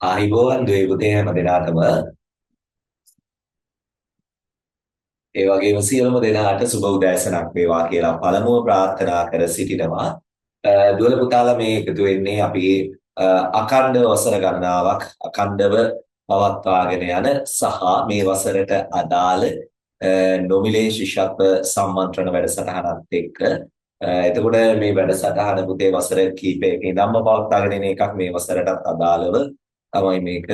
ආහිබෝවන් දුවේ පුතේ හැම දිනාටම ඒ වගේම සියලුම දෙනාට සුබ උදෑසනක් වේවා කියලා පළමුව ප්‍රාර්ථනා කර සිටිනවා. දුවල පුතාලා මේ එකතු වෙන්නේ අපි අඛණ්ඩ වසර ගණනාවක් අඛණ්ඩව පවත්වාගෙන යන සහ මේ වසරට අදාළ නොමිලේ ශිෂ්‍යත්ව සම්මන්ත්‍රණ වැඩසටහනත් එක්ක එතකොට මේ වැඩසටහන පුතේ වසර කීපයක ඉඳන්ම පවත්වාගෙන එන එකක් මේ වසරටත් අදාළව තමයි මේක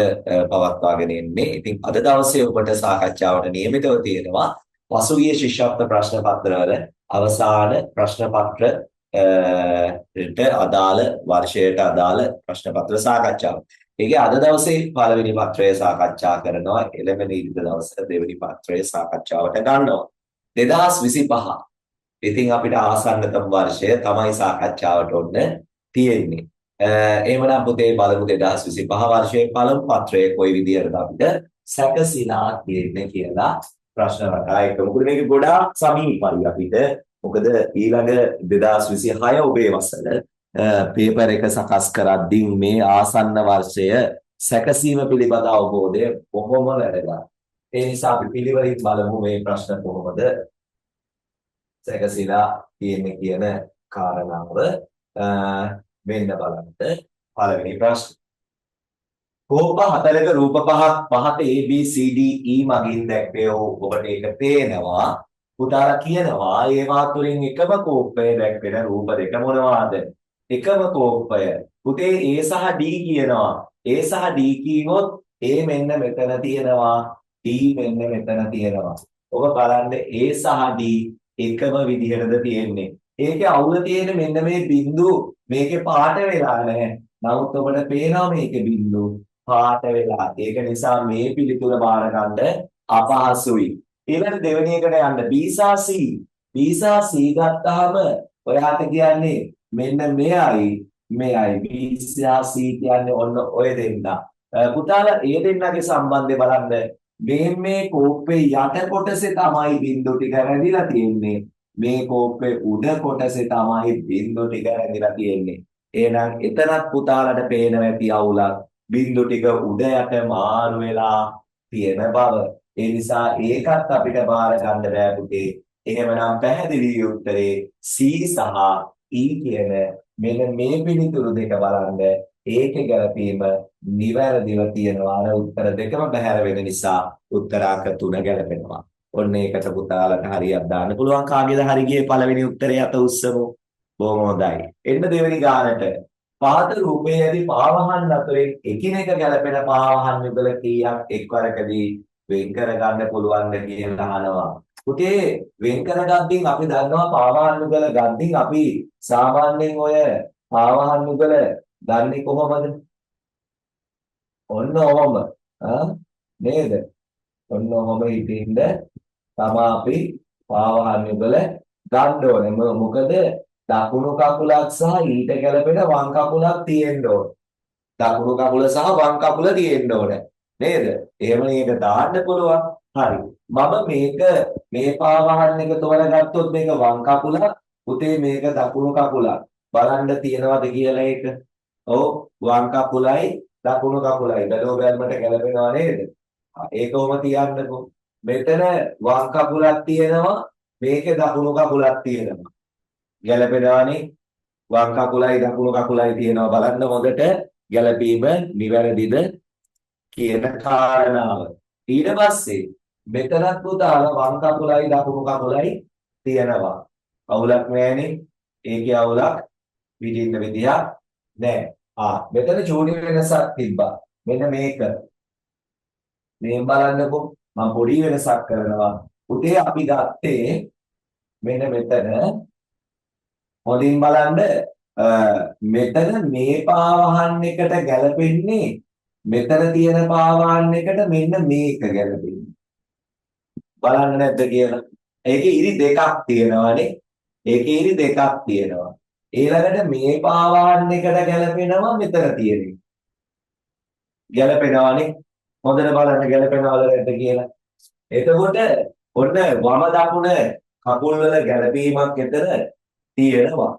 පවත්වාගෙන එන්නේ. ඉතින් අද දවසේ ඔබට සාකච්ඡාවට නියමිතව තියෙනවා පසුගිය ශිෂ්‍යත්ව ප්‍රශ්න පත්‍රවල අවසාන ප්‍රශ්න පත්‍ර ට අදාළ වර්ෂයට අදාළ ප්‍රශ්න පත්‍ර සාකච්ඡාව. ඒකේ අද දවසේ පළවෙනි පත්‍රය සාකච්ඡා කරනවා. එළවෙනි ඉරිද දවසේ දෙවෙනි පත්‍රය සාකච්ඡාවට ගන්නවා. 2025. ඉතින් අපිට ආසන්නතම වර්ෂය තමයි සාකච්ඡාවට ඔන්න තියෙන්නේ. එහෙමනම් පුතේ බලමු 2025 වර්ෂයේ පළමු පත්‍රයේ කොයි විදියටද අපිට සැකසීලා තියෙන්නේ කියලා ප්‍රශ්න රටා එක. මොකද මේක ගොඩාක් සමීපයි අපිට. මොකද ඊළඟ 2026 ඔබේ වසර පේපර් එක සකස් කරද්දී මේ ආසන්න වර්ෂය සැකසීම පිළිබඳ අවබෝධය බොහොම වැදගත්. ඒ නිසා අපි පිළිවෙලින් බලමු මේ ප්‍රශ්න කොහොමද සැකසීලා තියෙන්නේ කියන කාරණාව. මෙන්න බලන්න පළවෙනි ප්‍රශ්න. කෝප හතරක රූප පහට A B C D E මගින් දැක්වේ ඔබට ඒක පේනවා. පුතාලා කියනවා ඒවා තුලින් එකම කෝපය දැක්වෙන රූප දෙක මොනවාද? එකම කෝපය. පුතේ A සහ D කියනවා. A සහ D කියනොත් A මෙන්න මෙතන තියෙනවා. D මෙන්න මෙතන තියෙනවා. ඔබ බලන්න A සහ D එකම විදිහටද තියෙන්නේ. ඒකේ අවුල තියෙන්නේ මෙන්න මේ බිඳු මේකේ පාට වෙලා නැහැ. නමුත් ඔබට පේනවා මේකේ බිඳු පාට වෙලා. ඒක නිසා මේ පිළිතුර බාර ගන්න අපහසුයි. ඊළඟ දෙවෙනි එකට යන්න B සහ C. B සහ C ගත්තාම ඔයාට කියන්නේ මෙන්න මෙයයි B සහ C කියන්නේ ඔන්න ඔය දෙන්න. පුතාලා ඒ දෙන්නගේ සම්බන්ධය බලන්න. මේ කෝප්පේ යට කොටසේ තමයි බිඳු ටික රැඳිලා තියෙන්නේ. මේ කෝප්පේ උඩ කොටසේ තමයි බිඳු ටික රැඳිලා තියෙන්නේ. එහෙනම් එතනත් පුතාලට පේනවා ඇති අවුලක්. බිඳු ටික උඩ යට මාරු වෙලා තියෙන බව. ඒ නිසා ඒකත් අපිට බාර ගන්න බෑ පුතේ. එහෙමනම් පැහැදිලි උත්තරේ C සහ E කියන මෙන්න මේ පිළිතුරු දෙක බලන්න. ඒකේ ගැලපීම නිවැරදිව තියෙනවා. අර උත්තර දෙකම බැහැර වෙන නිසා උත්තරාංක 3 ගැලපෙනවා. ඔන්න ඒකට පුතාලට හරියක් දාන්න පුළුවන්. කාගේද හරි ගියේ පළවෙනි උත්තරේ අත උස්සමු. බොහොම හොඳයි. එන්න දෙවෙනි ගානට. පහත රූපයේ ඇති පාවහන් අතරින් එකිනෙක ගැලපෙන පාවහන් යුගල කීයක් එක්වරකදී වෙන් කර ගන්න පුළුවන්ද කියලා අහනවා. පුතේ වෙන් කර ගද්දී අපි දන්නවා පාවහන් යුගල ගද්දී අපි සාමාන්‍යයෙන් ඔය පාවහන් යුගල ගන්නේ කොහොමද? ඔන්න ඔහොම. නේද? ඔන්න ඔහොම හිටින්න තමයි අපි පාවහන් යුගල ගන්න ඕනේ. මොකද දකුණු කකුලක් සහ ඊට ගැලපෙන වම් කකුලක් තියෙන්න ඕනේ. දකුණු කකුල සහ වම් කකුල තියෙන්න ඕනේ. නේද? එහෙම මේක දාන්න පුළුවන්. හරි. මම මේ පාවහන් එක තෝරගත්තොත් මේක වම් කකුලක්. පුතේ මේක දකුණු කකුලක්. බලන්න තියනවද කියලා ඒක. ඔව් වම් කකුලයි දකුණු කකුලයි බැලුව බැලමට ගැලපෙනවා නේද? ඒකවම තියන්නකෝ. මෙතන වම් කකුලක් තියෙනවා. මේකේ දකුණු කකුලක් තියෙනවා. ගැලපෙනවානේ. වම් කකුලයි දකුණු කකුලයි තියෙනවා. බලන්න හොඳට ගැලපීම නිවැරදිද කියන කාරණාව. ඊට පස්සේ මෙතනත් පුතාලා වම් කකුලයි දකුණු කකුලයි තියෙනවා. අවුලක් නැහැනේ. ඒකේ අවුලක් විදින්න විදියක් නැහැ. මෙතන චූටි වෙනසක් තිබ්බා. මෙන්න මේක. මේ බලන්නකෝ මම පොඩි වෙනසක් කරනවා. උදේ අපි ගත්තේ මෙන්න මෙතන. හොඳින් බලන්න මෙතන මේ පාවහන් එකට ගැලපෙන්නේ මෙතන තියෙන පාවහන් එකට මෙන්න මේක ගැලපෙන්නේ. බලන්න නැද්ද කියලා. ඒකේ ඉරි දෙකක් තියෙනවානේ. ඒකේ ඉරි දෙකක් තියෙනවා. ඊළඟට මේ පාවහන් එකට ගැලපෙනවා මෙතන තියෙන්නේ. ගැලපෙනවානේ. හොඳට බලන්න ගැලපෙනවද නැද්ද කියලා. එතකොට ඔන්න වම දකුණ කකුල් වල ගැලපීමක් එතන තියෙනවා.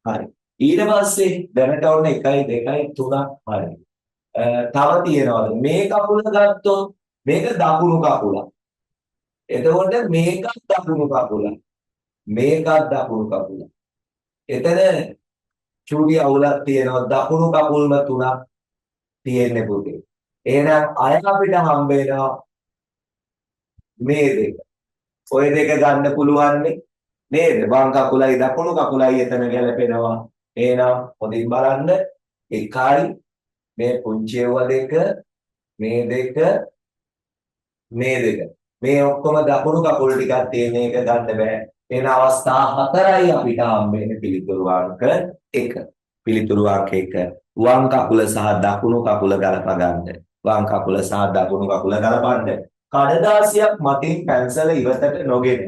හරි. ඊට පස්සේ දැනට ඔන්න 1 2 3ක් හරි. තව තියෙනවද මේ කකුල ගත්තොත් මේක දකුණු කකුල. එතකොට මේකත් දකුණු කකුල. මේකත් දකුණු කකුල. එතන චූටි අවුලක් තියෙනවා දකුණු කකුල්ම තුනක් තියෙන්නේ පුතේ. එහෙනම් අය අපිට හම්බ වෙනවා මේ දෙක. ඔය දෙක ගන්න පුළුවන් නේද? වම් කකුලයි දකුණු කකුලයි එතන ගැලපෙනවා. එහෙනම් හොඳින් බලන්න එකයි මේ පුංචි ඒවා දෙක මේ දෙක මේ දෙක. මේ ඔක්කොම දකුණු කකුල් ටිකක් තියෙන එක ගන්න බෑ. එන අවස්ථා හතරයි අපිට හම්බෙන්නේ පිළිතුරු අංක 1. පිළිතුරු අංක 1. වම් කකුල සහ දකුණු කකුල ගලප ගන්න. වම් කකුල සහ දකුණු කකුල ගලපන්න. කඩදාසියක් මතින් පැන්සල ඉවතට නොගෙන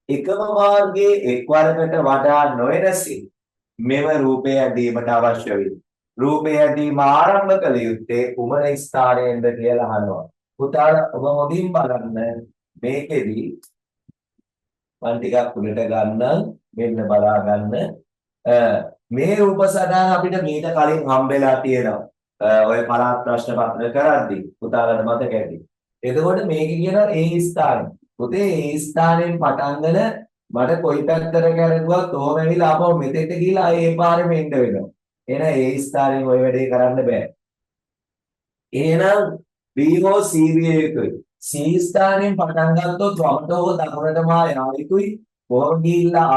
එකම මාර්ගයේ එක්වරකට වඩා නොයනසේ මෙම රූපය ඇඳීමට අවශ්‍ය වේ. රූපය ඇඳීම ආරම්භ කළ යුත්තේ කුමන ස්ථානයෙන්ද කියලා අහනවා. පුතාලා ඔබ හොඳින් බලන්න මේකෙදි මම ටිකක් උඩට ගන්නම් මෙන්න බලා ගන්න. මේ රූප සටහන අපිට මීට කලින් හම්බෙලා තියෙනවා. ඔය පළාත් ප්‍රශ්න පත්‍ර කරද්දී පුතාලට මතක ඇති. එතකොට මේක කියනවා ඒ ස්ථානය. පුතේ ඒ ස්ථානයෙන් පටන්ගෙන මට කොයි පැත්තට කැරකුවත් ඔහොම ඇවිල්ලා ආපහු මෙතෙන්ට ගිහිල්ලා ආයේ ඒ පාරෙම එන්න වෙනවා. එහෙනම් ඒ ස්ථානයෙන් ওই වැඩේ කරන්න බෑ. එහෙනම් B හෝ C විය යුතුයි. C ස්ථානයෙන් පටන් ගත්තොත් වමට හෝ දකුණටම යා යුතුයි. කොහොම ගිහිල්ලා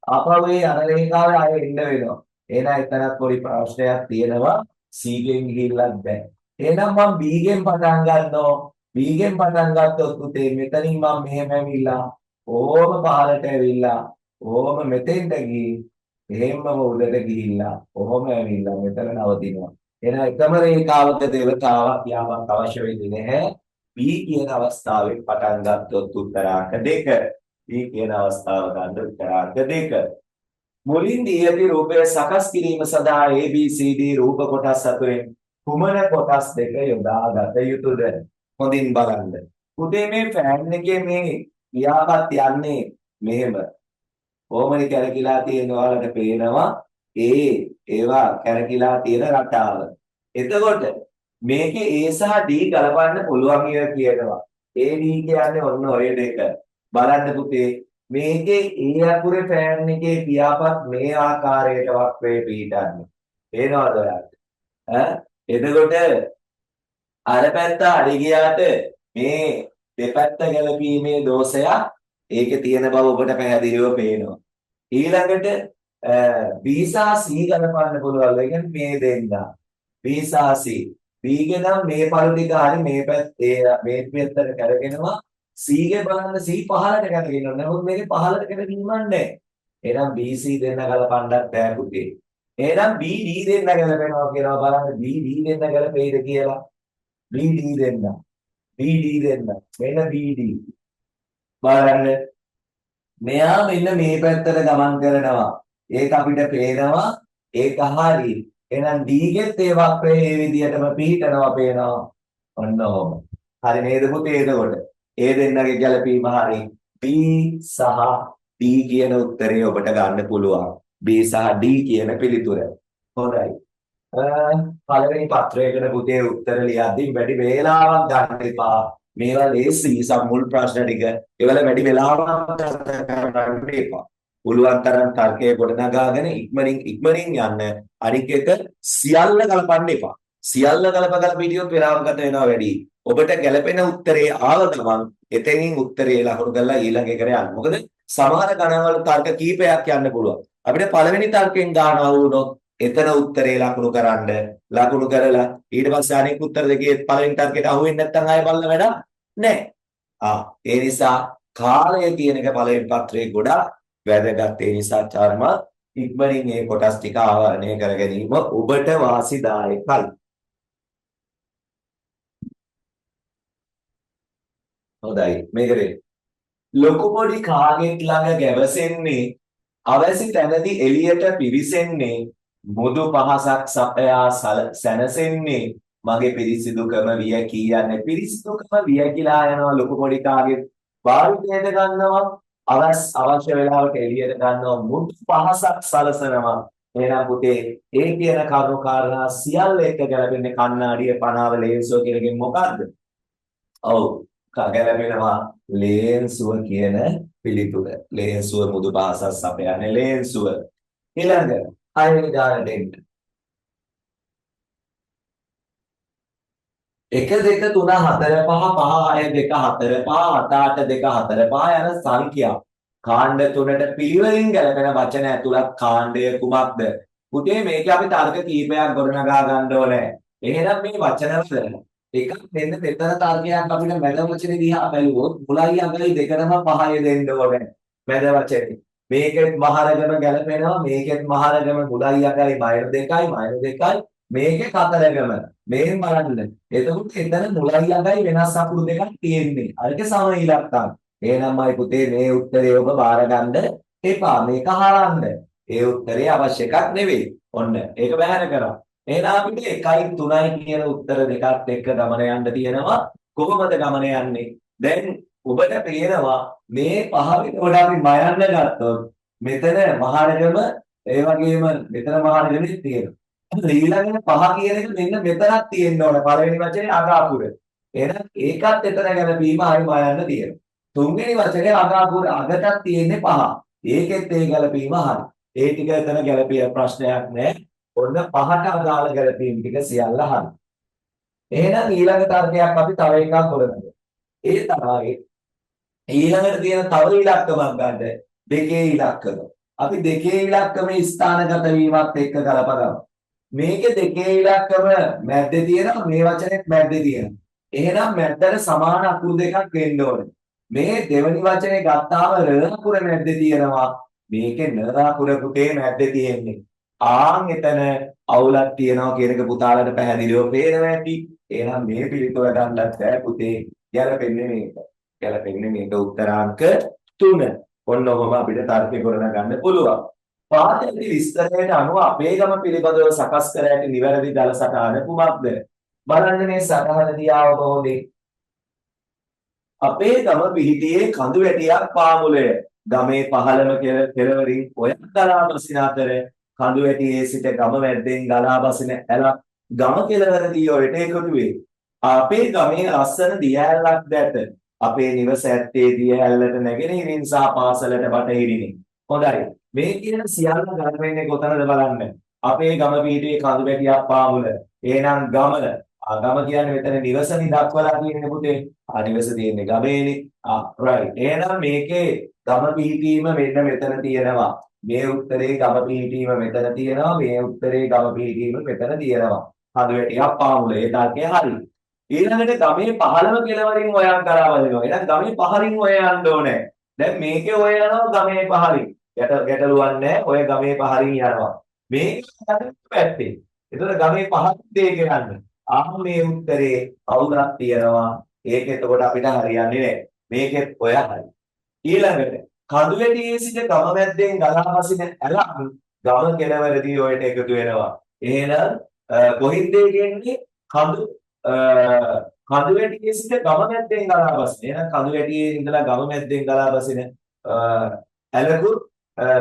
ආපහු ඒ අර රේඛාවේ ආයෙ එන්න වෙනවා. එහෙනම් එතනත් පොඩි ප්‍රශ්නයක් තියෙනවා. C ගෙන් ගිහිල්ලත් බෑ. එහෙනම් මම B ගෙන් පටන් ගන්නවා. B ගෙන් පටන් ගත්තොත් පුතේ මෙතනින් මම මෙහෙම ඇවිල්ලා ඕම පහළට ඇවිල්ලා ඕම මෙතෙන්ට ගිහින් එහෙම්ම උඩට ගිහිල්ලා ඔහොම ඇවිල්ලා මෙතන නවතිනවා. එහෙනම් එකම රේඛාවක දෙවතාවක් යාමක් අවශ්‍ය වෙන්නේ නැහැ. B කියන අවස්ථාවෙන් පටන් ගත්තොත් උත්තරාංක 2. B කියන අවස්ථාව ගන්න උත්තරාංක 2. මුලින් දී ඇති රූපය සකස් කිරීම සඳහා A B C D රූප කොටස් අතරින් කුමන කොටස් දෙක යොදා ගත යුතුද? හොඳින් බලන්න. පුතේ මේ ෆෑන් එකේ මේ ක්‍රියාවත් යන්නේ මෙහෙම. කොහොමද කැරකිලා තියෙන ඔයාලට පේනවා ඒවා කැරකිලා තියෙන රටාව. එතකොට මේකේ A සහ D ගලපන්න පුළුවන් කියනවා. A D කියන්නේ ඔන්න ඔය දෙක. බලන්න පුතේ මේකේ A අකුරේ ෆෑන් එකේ පියාපත් මේ ආකාරයට වක්‍රේ පිටන්නේ. පේනවද ඔයාලට? එතකොට අර පැත්ත අඩි ගියාට මේ දෙපැත්ත ගැලපීමේ දෝෂයක් ඒකේ තියෙන බව ඔබට පැහැදිලිව පේනවා. ඊළඟට B සහ C ගලපන්න පුළුවන්. ඒ කියන්නේ මේ දෙන්න. B සහ C. B ගේ නම් මේ පළු ටික හරි මේ මේ පැත්තට කරගෙනවා. C ගේ බලන්න C පහළට කරගෙනවා. නමුත් මේකේ පහළට කරගින්නක් නැහැ. එහෙනම් B C දෙන්න ගලපන්නත් බෑ පුතේ. එහෙනම් B D දෙන්න ගලපෙනවා කියනවා. බලන්න B D දෙන්න ගලපෙයිද කියලා. B D දෙන්න. B D දෙන්න. මෙන්න B D. බලන්න මෙයා මෙන්න මේ පැත්තට ගමන් කරනවා. ඒක අපිට පේනවා ඒක හරි. එහෙනම් D ගෙත් ඒ වක්‍රයේ මේ විදිහටම පිහිටනවා පේනවා. ඔන්න ඔහොම. හරි නේද පුතේ? එතකොට ඒ දෙන්නගේ ගැලපීම හරි. B සහ D කියන උත්තරේ ඔබට ගන්න පුළුවන්. B සහ D කියන පිළිතුර. හොඳයි. පළවෙනි පත්‍රයකට පුතේ උත්තර ලියද්දී වැඩි වේලාවක් ගන්න එපා. මේවා ලේසි සම්මුල් ප්‍රශ්න ටික ඒවල වැඩි වෙලාවක් ගන්න එපා. පුළුවන් තරම් තර්කයේ ගොඩනගාගෙන ඉක්මනින් යන්න. අනික එක සියල්ල ගලපන්න එපා. සියල්ල ගලප හිටියොත් වෙලාව ගත වෙනවා වැඩි. ඔබට ගැළපෙන උත්තරේ ආව ගමන් එතනින් උත්තරේ ලකුණු කරලා ඊළඟ එකට යන්න. මොකද සමහර ගණන්වල තර්ක කීපයක් යන්න පුළුවන්. අපිට පළවෙනි තර්කයෙන් ගන්නවා වුණොත් එතන උත්තරේ ලකුණු කරලා ඊට පස්සේ අනෙක් උත්තර දෙකේ පළවෙනි තර්කයට අහු වෙන්නේ නැත්නම් ආයෙ බලන්න වැඩක් නැහැ. ඒ නිසා කාලය කියන එක පළවෙනි පත්‍රයේ ගොඩාක් වැදගත්. ඒ නිසා චර්ම ඉක්මනින් මේ කොටස් ටික ආවරණය කර ගැනීම ඔබට වාසිදායකයි. හොඳයි මේකේ ලොකු පොඩි කාගෙත් ළඟ ගැවසෙන්නේ අවැසි තැනදී එළියට පිවිසෙන්නේ මුදු පහසක් සපයා සැනසෙන්නේ මගේ පිරිසිදුකම විය කියන්නේ. පිරිසිදුකම විය කියලා යනවා ලොකු පොඩි කාගෙත් භාවිතයට ගන්නවා අවශ්‍ය වෙලාවට එළියට ගන්නවා මුදු පහසක් සලසනවා. එහෙනම් පුතේ ඒ කියන කරුණු කාරණා සියල්ල එක ගැලපෙන්නේ කණ්ණාඩිය පනාව ලේන්සුව කියන එකෙන් මොකද්ද? ඔව් ගැලපෙනවා ලේන්සුව කියන පිළිතුර. ලේන්සුව මුදු පාසස් අපයන්නේ ලේන්සුව. ඊළඟ 6 වෙනි ගානට එන්න. 1 2 3 4 5 5 6 2 4 5 7 8 2 4 5 යන සංඛ්‍යා කාණ්ඩ තුනට පිළිවෙලින් ගැලපෙන වචන ඇතුළත් කාණ්ඩය කුමක්ද? පුතේ මේක අපි තර්ක කීපයක් ගොඩනගා ගන්න ඕනේ. එහෙනම් මේ වචනවල එකක් මෙන්න මෙතන තර්කයක් අපිට මැද වචනේ දිහා බැලුවොත් මුලයි අගයි දෙකම 5 දෙන්න ඕනේ. මැද වචනේ. මේකෙත් මහරගම ගැලපෙනවා මේකෙත් මහරගම මුලයි අගයි -2යි -2යි මේකේ කතරගම මේන් බලන්න. එතකොට එතන මුලයි අගයි වෙනස් අකුරු දෙකක් තියෙන්නේ. අරක සම ඉලක්කම්. එහෙනම්මයි පුතේ මේ උත්තරේ ඔබ බාර ගන්න එපා. මේක හරන්න. ඒ උත්තරේ අවශ්‍ය එකක් නෙවෙයි. ඔන්න ඒක බැහැර කරා. එහෙනම් අපිට 1යි 3යි කියන උත්තර දෙකත් එක්ක ගමන යන්න තියෙනවා. කොහොමද ගමන යන්නේ? දැන් ඔබට පේනවා මේ පහ වෙනකොට අපි මයන්න ගත්තොත් මෙතන මහරගම ඒ වගේම මෙතන මහරගමෙත් තියෙනවා. ඊළඟට පහ කියන එක මෙන්න මෙතනක් තියෙන්න ඕන පළවෙනි වචනේ අගාපුර. එහෙනම් ඒකත් එතන ගැලපීම හරි මයන්න තියෙනවා. තුන්වෙනි වචනේ අගාපුර අගටක් තියෙන්නේ පහ. ඒකෙත් ඒ ගැලපීම හරි. ඒ ටික එතන ගැලපිය ප්‍රශ්නයක් නැහැ. ඔන්න පහට අදාළ ගැලපීම් ටික සියල්ල හරි. එහෙනම් ඊළඟ තර්කයක් අපි තව එකක් ගොඩනගමු. ඒ තමයි ඊළඟට තියෙන තව ඉලක්කමක් ගන්න. දෙකේ ඉලක්කම. අපි දෙකේ ඉලක්කමේ ස්ථානගත වීමත් එක්ක ගලපගමු. මේකේ දෙකේ ඉලක්කම මැද්දේ තියෙනවා මේ වචනේත් මැද්දේ තියෙනවා. එහෙනම් මැද්දට සමාන අකුරු දෙකක් වෙන්න ඕනේ. මේ දෙවෙනි වචනේ ගත්තාම ර අකුර මැද්දේ තියෙනවා. මේකේ න අකුර පුතේ මැද්දේ තියෙන්නේ. ආන් එතන අවුලක් තියෙනවා කියන එක පුතාලට පැහැදිලිව පේනවා ඇති. එහෙනම් මේ පිළිතුර ගන්නත් බෑ පුතේ. ගැලපෙන්නේ මේක. ගැලපෙන්නේ මේක උත්තරාංක 3. ඔන්න ඔබම අපිට තර්ක කරගන්න පුළුවන්. පාඨයේ විස්තරයට අනුව අපේ ගම පිළිබඳව සකස් කර ඇති නිවැරදි දල සටහන කුමක්ද? බලන්න මේ සටහනදී අවබෝධේ. අපේ ගම පිහිටියේ කඳු වැටියක් පාමුලය. ගමේ පහළම කෙළවරින් ඔයක් ගලා බසින අතර කඳු වැටියේ සිට ගම මැද්දෙන් ගලා බසින ඇලක් ගම කෙළවරදී ඔයට එකතු වේ. අපේ ගමේ ලස්සන දිය ඇල්ලක් දැත. අපේ නිවස ඇත්තේ දිය ඇල්ලට නැගෙනහිරින් සහ පාසලට බටහිරිනි. හොඳයි. මේ කියන සියල්ල ගන්න වෙන්නේ කොතනද බලන්න. අපේ ගම පිහිටියේ කඳු වැටියක් පාමුල. එහෙනම් ගම කියන්නේ මෙතන නිවසනි දක්වලා තියෙන්නේ පුතේ. නිවස තියෙන්නේ ගමේනේ. right. එහෙනම් මේකේ ගම පිහිටීම මෙන්න මෙතන තියෙනවා. මේ උත්තරේ ගම පිහිටීම මෙතන තියෙනවා. මේ උත්තරේ ගම පිහිටීම මෙතන තියෙනවා. කඳු වැටියක් පාමුල. ඒ තර්කය හරි. ඊළඟට ගමේ පහළම කෙළවරින් ඔයක් ගලා වදිනවා. එහෙනම් ගමේ පහරින් ඔය යන්න ඕනේ. දැන් මේකේ ඔය යනවා ගමේ පහරින්. ගැටලුවක් නැහැ. ඔය ගමේ පහරින් යනවා. මේක පැත්තේ. ඒතර ගමේ පහත් දෙක යන්න. මේ උත්තරේ අවුලක් තියෙනවා. ඒක එතකොට අපිට හරියන්නේ නැහැ. මේකෙත් ඔය හරි. ඊළඟට කඳුවැටියේ සිට ගම මැද්දෙන් ගලා බසින ඇලක් ගම කෙළවරදී ඔයට එකතු වෙනවා. එහෙනම් කොහින්ද කියන්නේ කඳුවැටියේ සිට ගම මැද්දෙන් ගලා බසින. එහෙනම් කඳුවැටියේ ඉඳලා ගම මැද්දෙන් ගලා බසින ඇලකුත්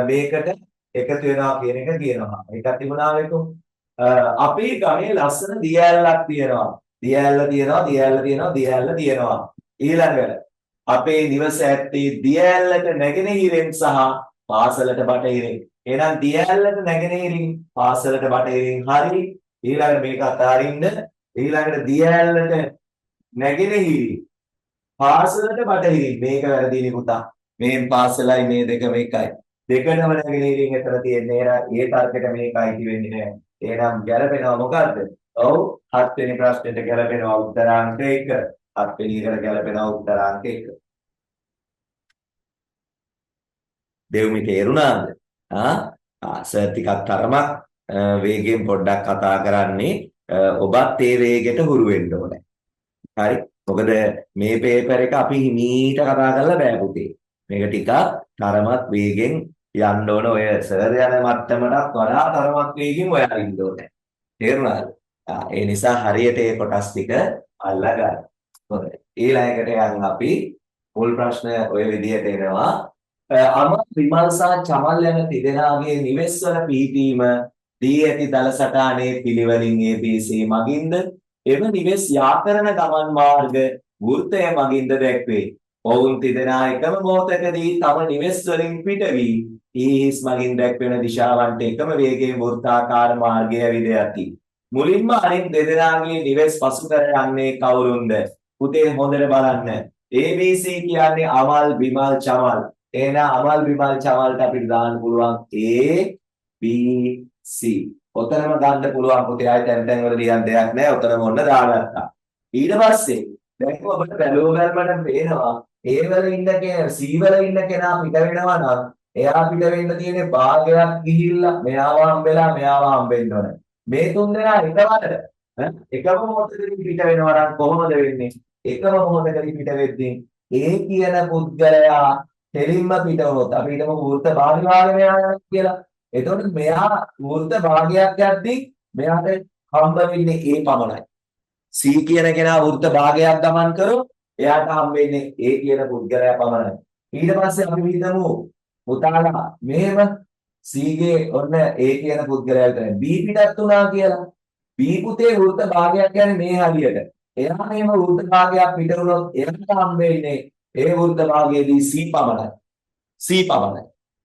මේකට එකතු වෙනවා කියන එක කියනවා. ඒකත් තිබුණා වේකෝ. අපේ ගමේ ලස්සන දිය ඇල්ලක් තියෙනවා. දිය ඇල්ල තියෙනවා. ඊළඟට අපේ නිවස ඇත්තේ දිය ඇල්ලට නැගෙනහිරෙන් සහ පාසලට බටහිරින්. එහෙනම් දිය ඇල්ලට නැගෙනහිරින් පාසලට බටහිරින් හරි. ඊළඟට මේක අතාරින්න. ඊළඟට දිය ඇල්ලට නැගෙනහිරින් පාසලට බටහිරින් මේක වැරදිනේ පුතා. මේ පාසලයි මේ දෙකම එකයි. දෙකම නැගෙනහිරින් එතන තියෙන්නේ. ඒ තර්කයට මේකයි කියෙන්නේ නැහැ. එහෙනම් ගැලපෙනවා මොකද්ද? ඔව් 7 වෙනි ප්‍රශ්නෙට ගැලපෙනවා උත්තරාංක 1. 7 වෙනි එකට ගැලපෙනවා උත්තරාංක 1. දෙව්මි තේරුණාද? සර් ටිකක් තරමක් වේගයෙන් පොඩ්ඩක් කතා කරන්නේ. ඔබත් ඒ වේගෙට හුරු වෙන්න ඕනේ. හරි. මොකද මේ පේපර් එක අපි හිමීට කතා කරලා බෑ පුතේ. මේක ටිකක් තරමක් වේගෙන් යන්න ඕන. ඔය සර් යන මට්ටමටත් වඩා තරමක් වේගෙන් ඔයා ඉන්න ඕනේ. තේරුණාද? ඒ නිසා හරියට ඒ කොටස් ටික අල්ලා ගන්න. හොඳයි. ඊළඟට යන් අපි මුල් ප්‍රශ්න ඔය විදිහට එනවා. අමල් විමල් සහ චමල් යන තිදෙනාගේ නිවෙස් වල පිහිටීම දී ඇති දල සටහනේ පිළිවෙලින් ABC මගින්ද එම නිවෙස් යා කරන ගමන් මාර්ග වෘත්තය මගින්ද දැක්වේ. ඔවුන් තිදෙනා එකම මොහොතකදී තම නිවෙස් වලින් පිට වී ඊහිස් මගින් දැක්වෙන දිශාවන්ට එකම වේගයෙන් වෘත්තාකාර මාර්ගය ඇවිද යති. මුලින්ම අනෙක් දෙදෙනාගේ නිවෙස් පසු කර යන්නේ කවුරුන්ද? පුතේ හොඳට බලන්න. ABC කියන්නේ අමල් විමල් චමල්. එහෙනම් අමල් විමල් චමල්ට අපිට දාන්න පුළුවන් A B C. ඔතනම ගන්න පුළුවන් පුතේ ආයෙ තැන් වල ලියන්න දෙයක් නැහැ. ඔතනම ඔන්න දාගත්තා. ඊට පස්සේ දැන් ඔබට බැලුවම පේනවා A වල ඉන්න කෙනා C වල ඉන්න කෙනා පිට වෙනවා නම් එයා පිට වෙන්න තියෙන්නේ භාගයක් ගිහිල්ලා මෙයාව හම්බෙලා මෙයාව හම්බෙන්න ඕන. මේ තුන් දෙනා එකම මොහොතකදී පිට වෙනවා නම් කොහොමද වෙන්නේ? එකම මොහොතකදී පිට වෙද්දී A කියන පුද්ගලයා දෙලින්ම පිට වුණොත් අපි හිතමු වෘත්ත භාගය යනවා කියලා. එතකොට මෙයා වෘත්ත භාගයක් යද්දී මෙයාට හම්බ වෙන්නේ A පමණයි. C කියන කෙනා වෘත්ත භාගයක් ගමන් කරොත් එයාට හම්බ වෙන්නේ A කියන පුද්ගලයා පමණයි. ඊට පස්සේ අපි හිතමු පුතාලා මෙහෙම C ගේ ඔන්න A කියන පුද්ගලයා විතරයි B පිටත් වුණා කියලා. B පුතේ වෘත්ත භාගයක් කියන්නේ මේ හරියට. එයා මේම වෘත්ත භාගයක් පිට වුණොත් එයාට හම්බ වෙන්නේ ඒ වෘත්ත භාගයේදී C පමණයි. C පමණයි.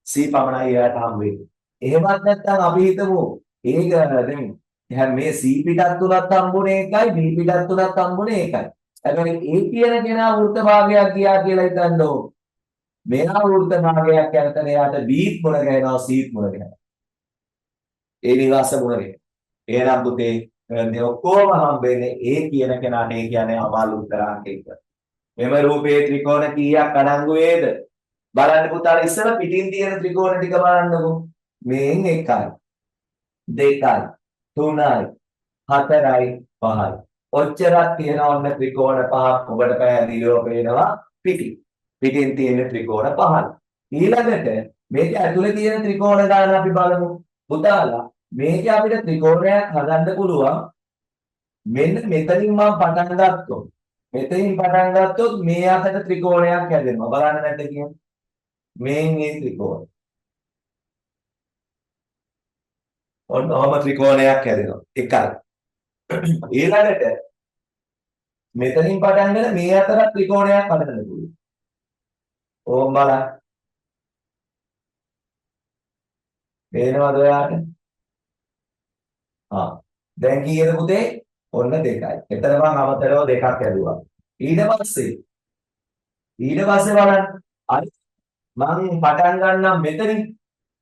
C පමණයි එයාට හම්බ වෙන්නේ. එහෙමත් නැත්නම් අපි හිතමු ඒක දැන් මේ C පිටත් තුනක් හම්බුනේ එකයි B පිටත් තුනක් හම්බුනේ එකයි. හැබැයි A කියන කෙනා වෘත්ත භාගයක් ගියා කියලා හිතන්නෝ. මෙයා වෘත්ත භාගයක් යනතන එයාට B මුණ ගැහෙනවා C මුණ ගැහෙනවා. ඒ නිවාස මුණ ගැහෙනවා. එහෙනම් පුතේ මේ ඔක්කොම හම්බෙන්නේ A කියන කෙනාට. ඒ කියන්නේ අමාල් උත්තරාංක එක. මෙම රූපයේ ත්‍රිකෝණ කීයක් අඩංගු වේද? බලන්න පුතාලා ඉස්සර පිටින් තියෙන ත්‍රිකෝණ ටික බලන්නකෝ. මේන් 1යි 2යි 3යි 4යි 5යි. ඔච්චරක් තියෙන ඔන්න ත්‍රිකෝණ පහක් ඔබට පැහැදිලිව පේනවා පිටින්. පිටින් තියෙන ත්‍රිකෝණ පහයි. ඊළඟට මේක ඇතුලේ තියෙන ත්‍රිකෝණ ගාන අපි බලමු. පුතාලා මේක අපිට ත්‍රිකෝණයක් හදන්න පුළුවන්. මෙන්න මෙතනින් මම පටන් ගත්තොත් මෙතනින් පටන් ගත්තොත් මේ අතට ත්‍රිකෝණයක් හැදෙනවා. බලන්න නැද්ද කියන්නේ? මේන් මේ ත්‍රිකෝණය. ඔන්න ඔහම ත්‍රිකෝණයක් හැදෙනවා. එකයි. ඊළඟට මෙතනින් පටන් ගෙන මේ අතට ත්‍රිකෝණයක් හදන්න පුළුවන්. ඕම් බලන්න. පේනවද ඔයාලට? දැන් කීයද පුතේ? ඔන්න 2යි. එතන මම අමතරව 2ක් ඇදුවා. ඊට පස්සේ බලන්න. අර මම පටන් ගන්නම් මෙතනින්.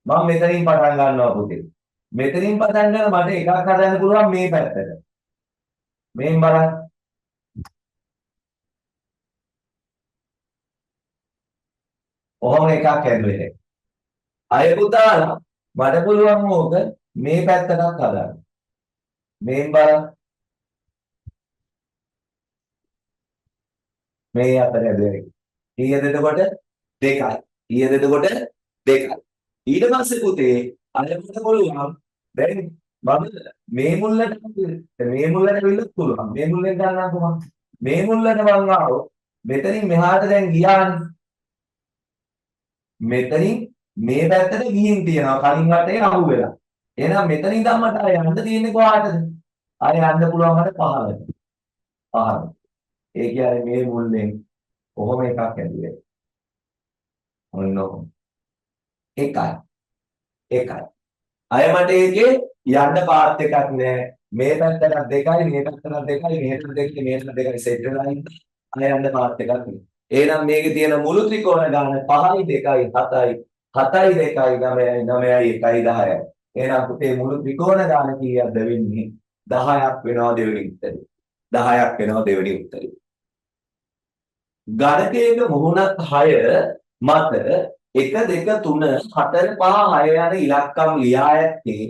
මම මෙතනින් පටන් ගන්නවා පුතේ. මෙතනින් පටන් ගන්න මට එකක් හදන්න පුළුවන් මේ පැත්තට. මේන් බලන්න. ඔහොම එකක් ඇදුවේ. අය පුතාලා මට පුළුවන් ඕක මේ පැත්තටත් හදන්න. මේන් බලන්න. මේ අතර ඇදුවේ. කීයද එතකොට? 2යි. කීයද එතකොට? 2යි. ඊට පස්සේ පුතේ අරකට පුළුවන් දැන් මම මේ මුල්ලට විල්ලත් පුළුවන්. මේ මුල්ලෙන් ගන්නම් කොහොමද? මේ මුල්ලට මං ආවොත් මෙතනින් මෙහාට දැන් ගියානේ. මෙතනින් මේ පැත්තට ගිහින් තියනවා. කලින් වටේ අහු වෙලා. එහෙනම් මෙතනින් ධම්මට ආය යන්න තියෙන්නේ කොහාටද? ආය යන්න පුළුවන් මට පහළට. පහළට. ඒ කියන්නේ මේ මුල්ලෙන් කොහොම එකක් ඇදුවේ. ඔන්න ඔහොම. එකයි. අය මට ඒකේ යන්න පාත් එකක් නෑ. මේ පැත්තට 2යි, මේ පැත්තට 2යි, මෙහෙට 2යි, මෙහෙට 2යි සෙට් වෙලා ඉන්න. අය යන්න පාත් එකක් නෑ. එහෙනම් මේකේ තියෙන මුළු ත්‍රිකෝණ ගාන 5යි 2යි 7යි 7යි 2යි 9යි 9යි 1යි 10යි. එහෙනම් පුතේ මුළු ත්‍රිකෝණ ගාන කීයක්ද වෙන්නේ? 10ක් වෙනවා දෙවෙනි උත්තරේ. 10ක් වෙනවා දෙවෙනි උත්තරේ. ගණකයක මුහුණක් 6 මත 1 2 3 4 5 6 යන ඉලක්කම් ලියා ඇත්තේ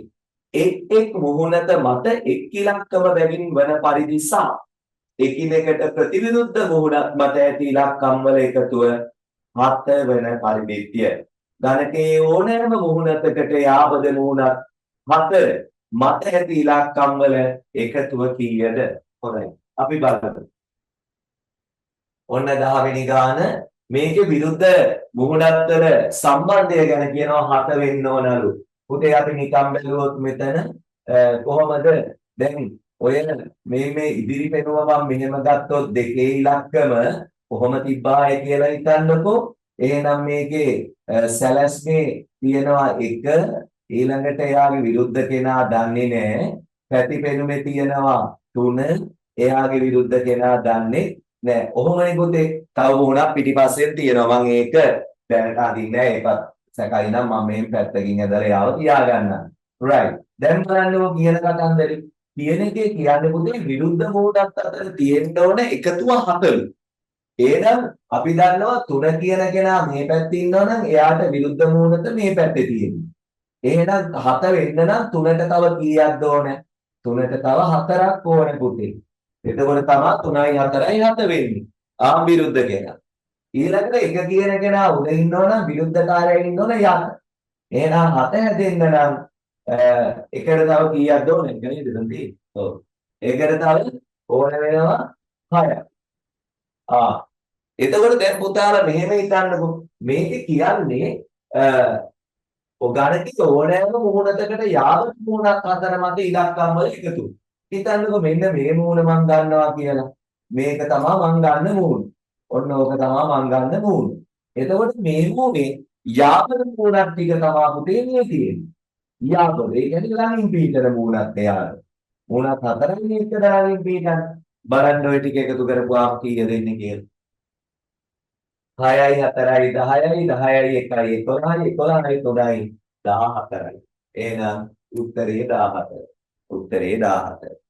එක් මුහුණත මත එක් ඉලක්කම බැගින් වන පරිදි සහ එකිනෙකට ප්‍රතිවිරුද්ධ මුහුණක් මත ඇති ඉලක්කම් වල එකතුව 7 වන පරිදිත්‍ය. ගණකයේ ඕනෑම මුහුණතකට යාපද මුහුණක් 4 මත ඇති ඉලක්කම් වල එකතුව කීයද? හොඳයි. අපි බලමු. ඔන්න 10 වෙනි ගාන මේකේ විරුද්ධ මුහුණත්තර සම්බන්ධය ගැන කියනවා 7 වෙන්න ඕනලු. පුතේ අපි නිකම් බැලුවොත් මෙතන කොහොමද දැන් ඔය මේ ඉදිරි පෙනුම මම මෙහෙම ගත්තොත් දෙකේ ඉලක්කම කොහොම තිබ්බාය කියලා හිතන්නකෝ. එහෙනම් මේකේ සැලැස්මේ තියෙනවා 1 ඊළඟට එයාගේ විරුද්ධ කෙනා දන්නේ නැහැ. පැති පෙනුමේ තියෙනවා 3 එයාගේ විරුද්ධ කෙනා දන්නේ නැහැ. ඔහොමනේ පුතේ. තව වුණා පිටිපස්සෙන් තියෙනවා. මම ඒක දැනට අදින්නේ නැහැ. ඒකත් සැකයි නම් මම මේ පැත්තකින් ඇදලා යාව තියාගන්නම්. right. දැන් බලන්නකො කියන කතන්දරේ. කියන එකේ කියන්නේ පුතේ විරුද්ධ මූලත් අතර තියෙන්න ඕන එකතුව 4. එහෙනම් අපි දන්නවා 3 කියන කෙනා මේ පැත්තේ ඉන්නවා නම් එයාට විරුද්ධ මූලත මේ පැත්තේ තියෙනවා. එහෙනම් 7 වෙන්න නම් 3ට තව කීයක්ද ඕන? 3ට තව 4ක් ඕන පුතේ. එතකොට තමයි 3යි 4යි 7 වෙන්නේ. විරුද්ධ කෙනා. ඊළඟට 1 කියන කෙනා උඩ ඉන්නවා නම් විරුද්ධකාරයන් ඉන්න ඕන යට. එහෙනම් 7 හැදෙන්න නම් එකට තව කීයක්ද ඕන? එක නේද දෙන්නේ? ඔව්. ඒකට තව ඕන වෙනවා 6ක්. එතකොට දැන් පුතාලා මෙහෙම හිතන්නකෝ. මේක කියන්නේ ගණිතයේ ඕනෑම මුහුණතකට යාවත් මුහුණක් අතර මත ඉලක්කම් වල එකතු. හිතන්නකෝ මෙන්න මේ මුහුණ මං ගන්නවා කියලා. මේක තමයි මං ගන්න මුහුණ. ඔන්න ඕක තමයි මං ගන්න මුහුණ. එතකොට මේ මුහුණේ යාපද මුහුණක් ටික තමයි පුතේ මේ තියෙන්නේ. යාපද ඒ කියන්නේ ළඟින් පිටර මුහුණක් එයාට. මුහුණක් 4යි එක ළඟින් පිටන. බලන්න ඔය ටික එකතු කරපුවාම කීයද එන්නේ කියලා. 6යි 4යි 10යි 10යි 1යි 11යි 11යි 3යි 14යි. එහෙනම් උත්තරේ 14. උත්තරේ 14.